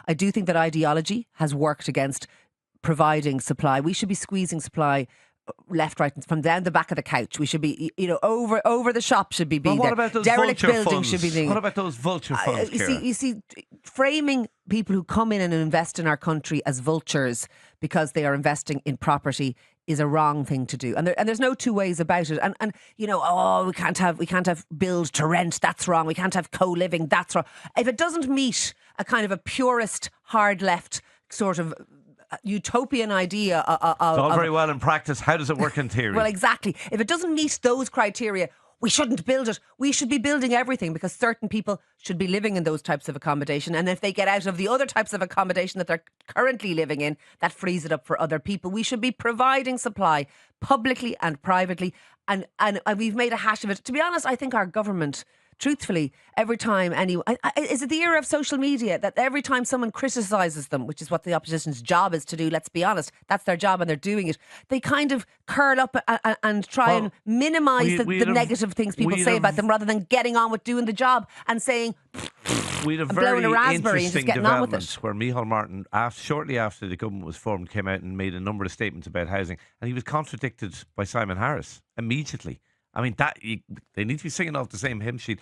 I do think that ideology has worked against providing supply. We should be squeezing supply left, right, and from down the back of the couch. We should be, over the shop should be But what there. about those Derelict vulture buildings funds? should be being. What about those vulture funds, Ciara? You see, framing people who come in and invest in our country as vultures because they are investing in property is a wrong thing to do, and there's no two ways about it. And we can't have build to rent. That's wrong. We can't have co-living. That's wrong. If it doesn't meet a kind of a purist, hard left sort of utopian idea It's all very well in practice. How does it work in theory? Well, exactly. If it doesn't meet those criteria, we shouldn't build it. We should be building everything because certain people should be living in those types of accommodation. And if they get out of the other types of accommodation that they're currently living in, that frees it up for other people. We should be providing supply publicly and privately. And we've made a hash of it. To be honest, I think our government, truthfully, every time is it the era of social media that every time someone criticises them, which is what the opposition's job is to do, let's be honest, that's their job and they're doing it, they kind of curl up and try and minimise the negative things people say about them rather than getting on with doing the job and saying we had a blowing very a raspberry and just interesting getting on with development it. where Micheál Martin, shortly after the government was formed, came out and made a number of statements about housing, and he was contradicted by Simon Harris immediately. I mean, they need to be singing off the same hymn sheet.